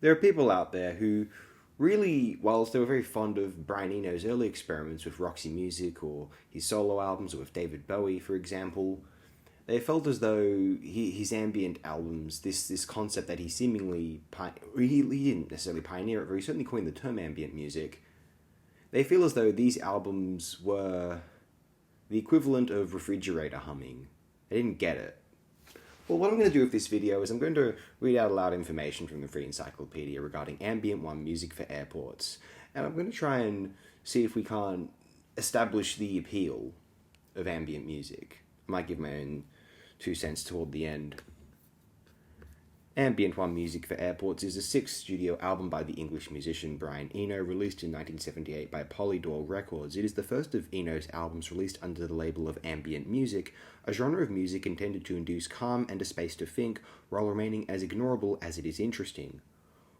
There are people out there who really, whilst they were very fond of Brian Eno's early experiments with Roxy Music or his solo albums, or with David Bowie, for example, they felt as though his ambient albums, this concept that he seemingly, he didn't necessarily pioneer it, but he certainly coined the term ambient music. They feel as though these albums were the equivalent of refrigerator humming. They didn't get it. Well, what I'm going to do with this video is I'm going to read out aloud information from the Free Encyclopedia regarding Ambient 1 music for airports. And I'm going to try and see if we can't establish the appeal of ambient music. I might give my own 2 cents toward the end. Ambient 1 Music for Airports is a sixth studio album by the English musician Brian Eno, released in 1978 by Polydor Records. It is the first of Eno's albums released under the label of ambient music, a genre of music intended to induce calm and a space to think, while remaining as ignorable as it is interesting.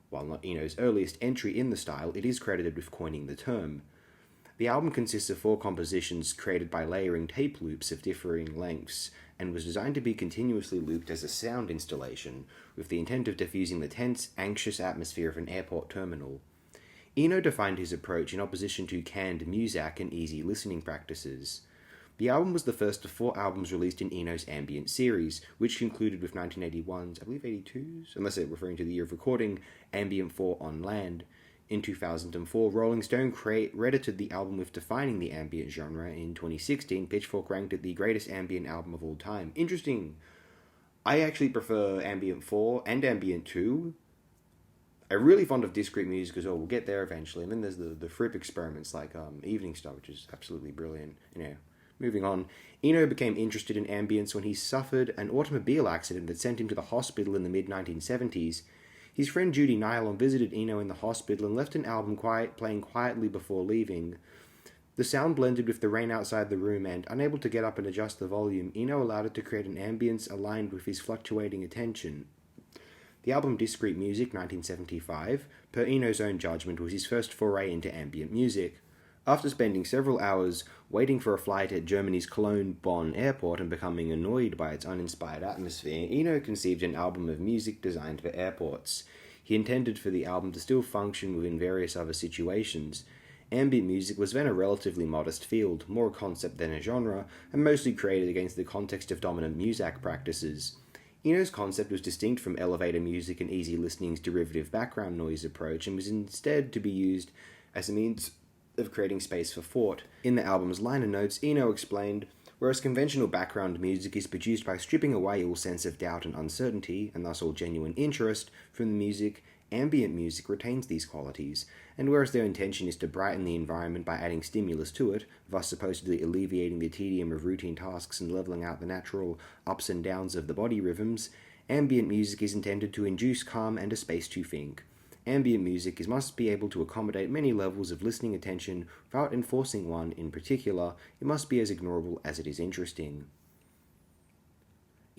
While not Eno's earliest entry in the style, it is credited with coining the term. The album consists of 4 compositions created by layering tape loops of differing lengths, and was designed to be continuously looped as a sound installation, with the intent of diffusing the tense, anxious atmosphere of an airport terminal. Eno defined his approach in opposition to canned muzak and easy listening practices. The album was the first of 4 albums released in Eno's Ambient series, which concluded with 1981's, I believe 82's, unless they're referring to the year of recording, Ambient 4 on Land. In 2004, Rolling Stone credited the album with defining the ambient genre. In 2016, Pitchfork ranked it the greatest ambient album of all time. Interesting. I actually prefer Ambient 4 and Ambient 2. I'm really fond of discrete music as well. We'll get there eventually. And then there's the Fripp experiments like Evening Star, which is absolutely brilliant. Moving on. Eno became interested in ambience when he suffered an automobile accident that sent him to the hospital in the mid-1970s. His friend Judy Nylon visited Eno in the hospital and left an album playing quietly before leaving. The sound blended with the rain outside the room, and, unable to get up and adjust the volume, Eno allowed it to create an ambience aligned with his fluctuating attention. The album Discrete Music, 1975, per Eno's own judgment, was his first foray into ambient music. After spending several hours waiting for a flight at Germany's Cologne-Bonn airport and becoming annoyed by its uninspired atmosphere, Eno conceived an album of music designed for airports. He intended for the album to still function within various other situations. Ambient music was then a relatively modest field, more a concept than a genre, and mostly created against the context of dominant muzak practices. Eno's concept was distinct from elevator music and easy listening's derivative background noise approach, and was instead to be used as a means of creating space for thought. In the album's liner notes, Eno explained, whereas conventional background music is produced by stripping away all sense of doubt and uncertainty, and thus all genuine interest, from the music, ambient music retains these qualities, and whereas their intention is to brighten the environment by adding stimulus to it, thus supposedly alleviating the tedium of routine tasks and leveling out the natural ups and downs of the body rhythms, ambient music is intended to induce calm and a space to think. Ambient music must be able to accommodate many levels of listening attention without enforcing one in particular. It must be as ignorable as it is interesting.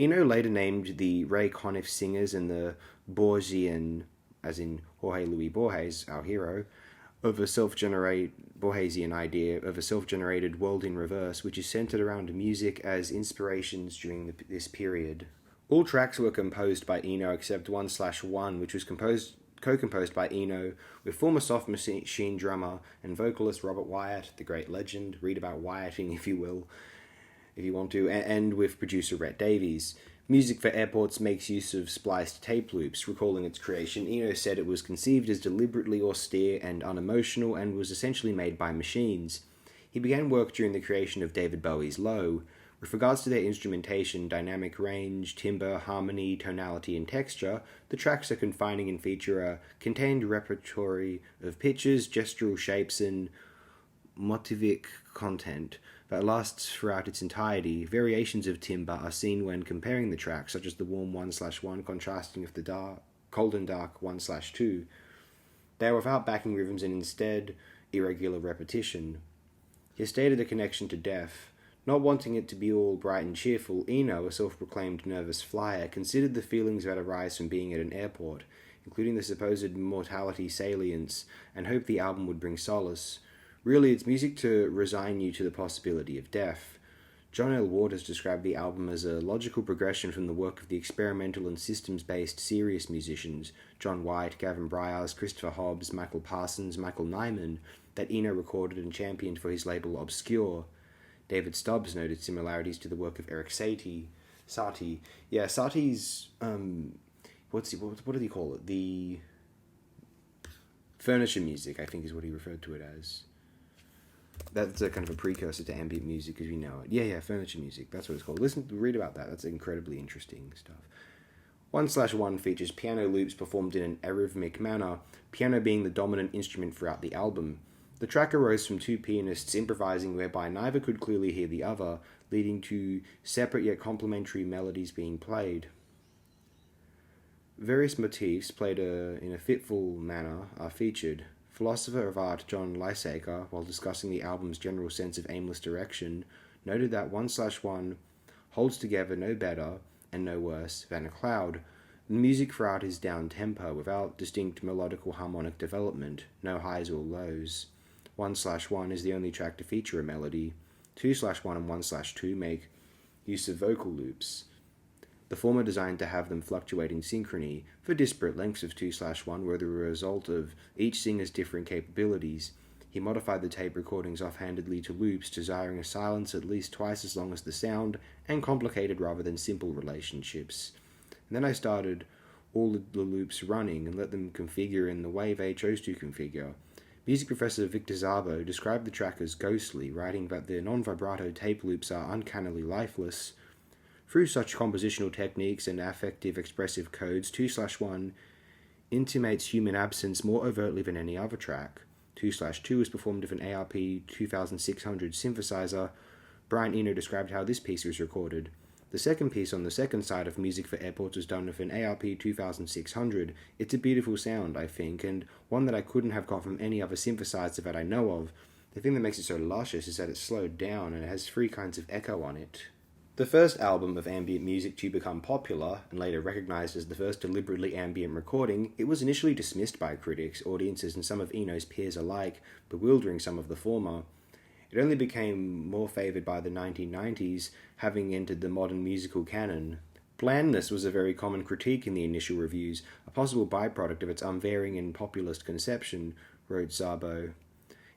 Eno later named the Ray Conniff singers and the Borgian, as in Jorge Luis Borges, our hero, of a Borgesian idea of a self-generated world in reverse, which is centered around music as inspirations during this period. All tracks were composed by Eno except 1/1, which was co-composed by Eno with former Soft Machine drummer and vocalist Robert Wyatt, the great legend. Read about Wyatting if you will, if you want to, and with producer Rhett Davies. Music for Airports makes use of spliced tape loops. Recalling its creation, Eno said it was conceived as deliberately austere and unemotional and was essentially made by machines. He began work during the creation of David Bowie's Low. With regards to their instrumentation, dynamic range, timbre, harmony, tonality, and texture, the tracks are confining and feature a contained repertory of pitches, gestural shapes, and motivic content that lasts throughout its entirety. Variations of timbre are seen when comparing the tracks, such as the warm 1/1 contrasting with the cold and dark 1/2. They are without backing rhythms and instead irregular repetition. He stated a connection to death. Not wanting it to be all bright and cheerful, Eno, a self-proclaimed nervous flyer, considered the feelings that arise from being at an airport, including the supposed mortality salience, and hoped the album would bring solace. Really, it's music to resign you to the possibility of death. John L. Waters described the album as a logical progression from the work of the experimental and systems-based serious musicians John White, Gavin Bryars, Christopher Hobbs, Michael Parsons, Michael Nyman that Eno recorded and championed for his label Obscure. David Stubbs noted similarities to the work of Eric Satie. Yeah, Satie's what did he call it? The furniture music, I think, is what he referred to it as. That's a kind of a precursor to ambient music as we know it. Yeah, furniture music. That's what it's called. Read about that. That's incredibly interesting stuff. 1/1 features piano loops performed in an arrhythmic manner, piano being the dominant instrument throughout the album. The track arose from two pianists improvising whereby neither could clearly hear the other, leading to separate yet complementary melodies being played. Various motifs played in a fitful manner are featured. Philosopher of art John Lysaker, while discussing the album's general sense of aimless direction, noted that 1/1 holds together no better and no worse than a cloud. The music throughout is down-tempo, without distinct melodical harmonic development, no highs or lows. 1/1 is the only track to feature a melody. 2/1 and 1/2 make use of vocal loops. The former designed to have them fluctuate in synchrony. The disparate lengths of 2/1 were the result of each singer's differing capabilities. He modified the tape recordings offhandedly to loops, desiring a silence at least twice as long as the sound, and complicated rather than simple relationships. And then I started all the loops running and let them configure in the way they chose to configure. Music professor Victor Szabo described the track as ghostly, writing that the non-vibrato tape loops are uncannily lifeless. Through such compositional techniques and affective expressive codes, 2/1 intimates human absence more overtly than any other track. 2/2 was performed with an ARP 2600 synthesizer. Brian Eno described how this piece was recorded. The second piece on the second side of Music for Airports was done with an ARP 2600. It's a beautiful sound, I think, and one that I couldn't have got from any other synthesizer that I know of. The thing that makes it so luscious is that it's slowed down and it has three kinds of echo on it. The first album of ambient music to become popular, and later recognized as the first deliberately ambient recording, it was initially dismissed by critics, audiences, and some of Eno's peers alike, bewildering some of the former. It only became more favoured by the 1990s, having entered the modern musical canon. Blandness was a very common critique in the initial reviews, a possible byproduct of its unvarying and populist conception, wrote Szabo.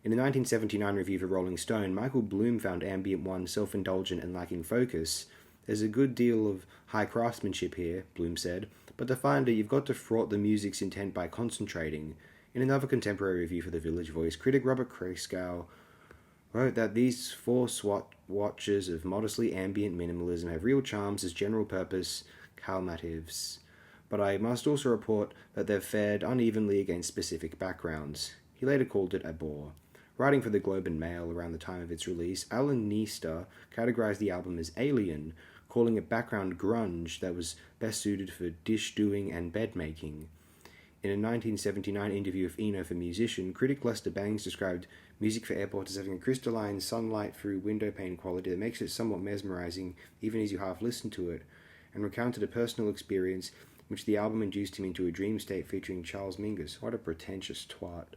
In a 1979 review for Rolling Stone, Michael Bloom found Ambient 1 self-indulgent and lacking focus. There's a good deal of high craftsmanship here, Bloom said, but to find it, you've got to thwart the music's intent by concentrating. In another contemporary review for The Village Voice, critic Robert Kraskow wrote that these four watches of modestly ambient minimalism have real charms as general-purpose calmatives, but I must also report that they've fared unevenly against specific backgrounds. He later called it a bore. Writing for the Globe and Mail around the time of its release, Alan Neester categorized the album as alien, calling it background grunge that was best suited for dish-doing and bed-making. In a 1979 interview with Eno for Musician, critic Lester Bangs described Music for Airports as having a crystalline, sunlight-through windowpane quality that makes it somewhat mesmerizing even as you half listen to it, and recounted a personal experience in which the album induced him into a dream state featuring Charles Mingus. What a pretentious twat.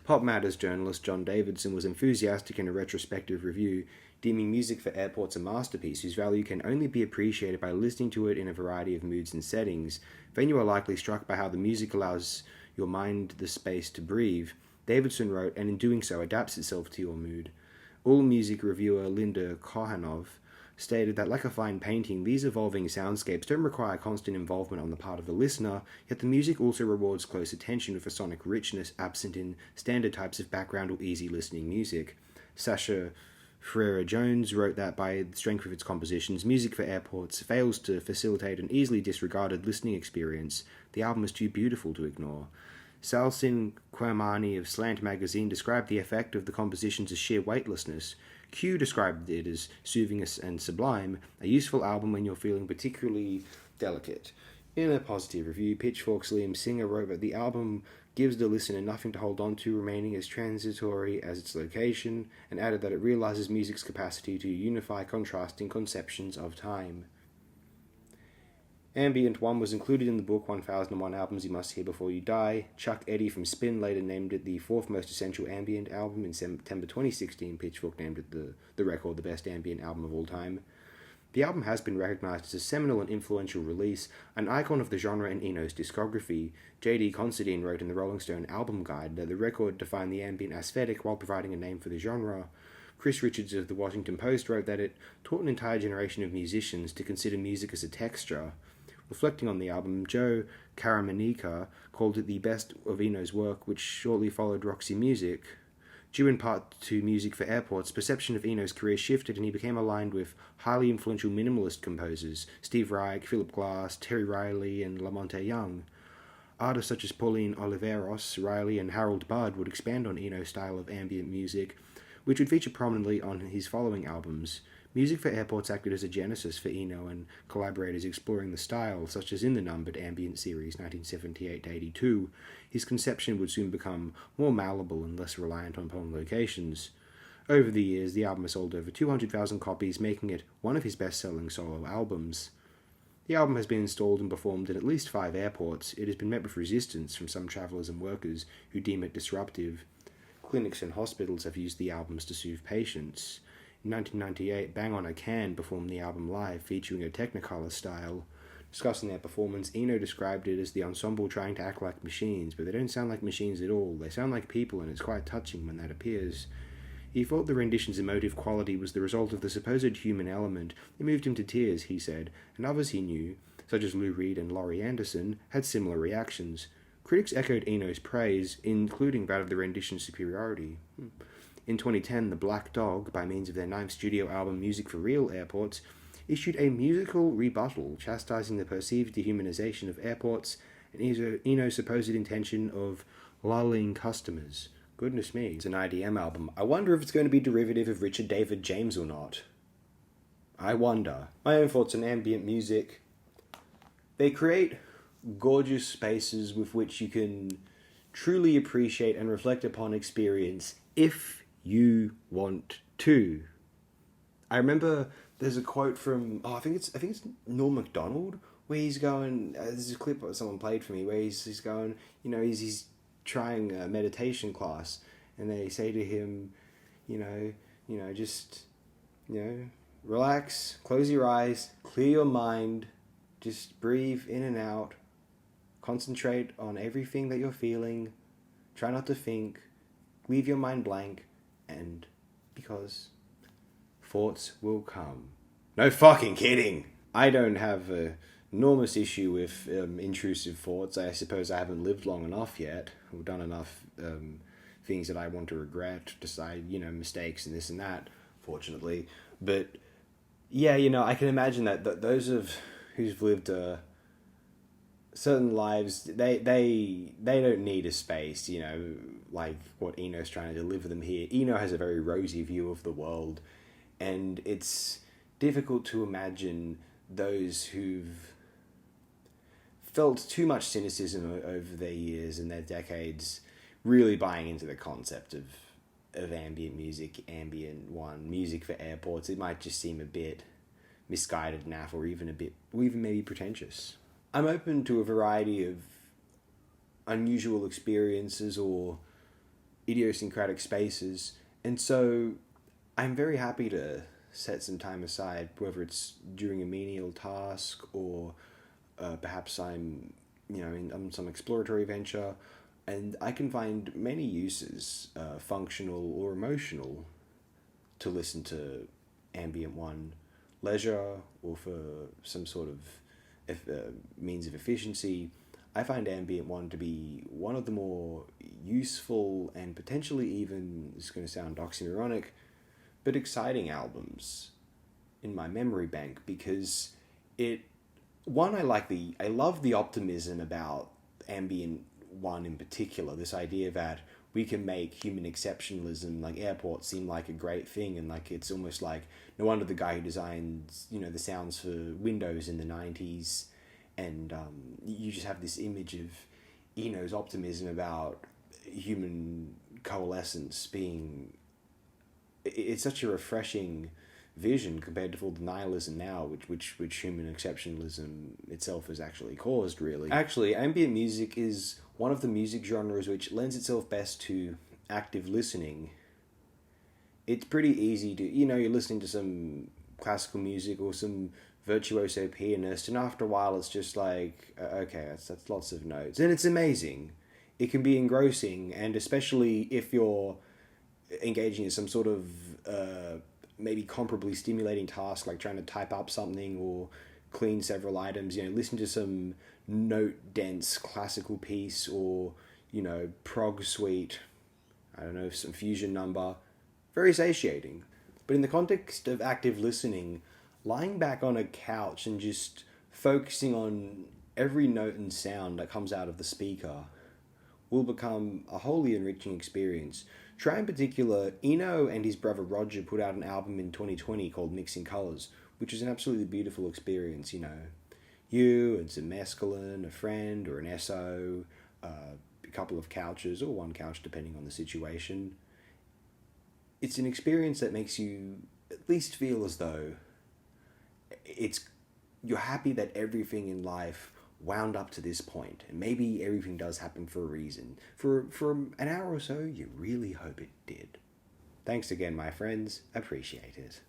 Pop Matters journalist John Davidson was enthusiastic in a retrospective review, deeming Music for Airports a masterpiece whose value can only be appreciated by listening to it in a variety of moods and settings. Then you are likely struck by how the music allows your mind the space to breathe. Davidson wrote, and in doing so adapts itself to your mood. All music reviewer Linda Kohanov stated that, like a fine painting, these evolving soundscapes don't require constant involvement on the part of the listener, yet the music also rewards close attention with a sonic richness absent in standard types of background or easy listening music. Sasha Ferreira-Jones wrote that by the strength of its compositions, Music for Airports fails to facilitate an easily disregarded listening experience. The album is too beautiful to ignore. Salsin Quermani of Slant magazine described the effect of the compositions as sheer weightlessness. Q described it as soothing and sublime, a useful album when you're feeling particularly delicate. In a positive review, Pitchfork's Liam Singer wrote that the album gives the listener nothing to hold on to, remaining as transitory as its location, and added that it realizes music's capacity to unify contrasting conceptions of time. Ambient 1 was included in the book 1001 Albums You Must Hear Before You Die. Chuck Eddy from Spin later named it the fourth most essential ambient album. In September 2016, Pitchfork named it the record the best ambient album of all time. The album has been recognised as a seminal and influential release, an icon of the genre in Eno's discography. J.D. Considine wrote in the Rolling Stone album guide that the record defined the ambient aesthetic while providing a name for the genre. Chris Richards of the Washington Post wrote that it taught an entire generation of musicians to consider music as a texture. Reflecting on the album, Joe Caramanica called it the best of Eno's work, which shortly followed Roxy Music. Due in part to Music for Airports, perception of Eno's career shifted and he became aligned with highly influential minimalist composers Steve Reich, Philip Glass, Terry Riley, and Lamonte Young. Artists such as Pauline Oliveros, Riley, and Harold Budd would expand on Eno's style of ambient music, which would feature prominently on his following albums. Music for Airports acted as a genesis for Eno and collaborators exploring the style, such as in the numbered Ambient series 1978-82. His conception would soon become more malleable and less reliant upon locations. Over the years, the album has sold over 200,000 copies, making it one of his best-selling solo albums. The album has been installed and performed in at least 5 airports. It has been met with resistance from some travellers and workers who deem it disruptive. Clinics and hospitals have used the albums to soothe patients. In 1998, Bang On a Can performed the album live, featuring a Technicolor style. Discussing their performance, Eno described it as the ensemble trying to act like machines, but they don't sound like machines at all. They sound like people, and it's quite touching when that appears. He thought the rendition's emotive quality was the result of the supposed human element. It moved him to tears, he said, and others he knew, such as Lou Reed and Laurie Anderson, had similar reactions. Critics echoed Eno's praise, including that of the rendition's superiority. In 2010, The Black Dog, by means of their 9th studio album Music for Real Airports, issued a musical rebuttal chastising the perceived dehumanization of airports and Eno's supposed intention of lulling customers. Goodness me, it's an IDM album. I wonder if it's going to be derivative of Richard David James or not. I wonder. My own thoughts on ambient music. They create gorgeous spaces with which you can truly appreciate and reflect upon experience if you want to. I remember there's a quote from I think it's Norm Macdonald where he's going. There's a clip that someone played for me where he's going. He's trying a meditation class, and they say to him, just relax, close your eyes, clear your mind, just breathe in and out, concentrate on everything that you're feeling, try not to think, leave your mind blank. And because thoughts will come. No fucking kidding! I don't have an enormous issue with intrusive thoughts. I suppose I haven't lived long enough yet, or done enough things that I want to regret, decide, mistakes and this and that, fortunately. But, yeah, I can imagine that those who've lived certain lives, they don't need a space, like what Eno's trying to deliver them here. Eno has a very rosy view of the world, and it's difficult to imagine those who've felt too much cynicism over their years and their decades really buying into the concept of ambient music, Ambient 1, Music for Airports. It might just seem a bit misguided, naff, or even maybe pretentious. I'm open to a variety of unusual experiences or idiosyncratic spaces, and so I'm very happy to set some time aside, whether it's during a menial task or perhaps I'm on some exploratory venture, and I can find many uses, functional or emotional, to listen to Ambient 1, leisure or for some sort of means of efficiency. I find Ambient 1 to be one of the more useful and potentially even, it's going to sound oxymoronic, but exciting albums in my memory bank, because I love the optimism about Ambient 1 in particular, this idea that we can make human exceptionalism, like airports, seem like a great thing, and like it's almost like no wonder the guy who designed the sounds for Windows in the 90s, and you just have this image of Eno's optimism about human coalescence being. It's such a refreshing vision compared to all the nihilism now, which human exceptionalism itself has actually caused, really. Actually, ambient music is one of the music genres which lends itself best to active listening. It's pretty easy to, you're listening to some classical music or some virtuoso pianist, and after a while it's just like, okay, that's lots of notes. And it's amazing. It can be engrossing, and especially if you're engaging in some sort of maybe comparably stimulating task, like trying to type up something or clean several items, listen to some note-dense classical piece or, prog suite, I don't know, some fusion number. Very satiating. But in the context of active listening, lying back on a couch and just focusing on every note and sound that comes out of the speaker will become a wholly enriching experience. Try in particular, Eno and his brother Roger put out an album in 2020 called Mixing Colours, which is an absolutely beautiful experience, You and some mescaline, a friend or an Esso, a couple of couches, or one couch depending on the situation. It's an experience that makes you at least feel as though you're happy that everything in life wound up to this point, and maybe everything does happen for a reason. For an hour or so, you really hope it did. Thanks again, my friends. Appreciate it.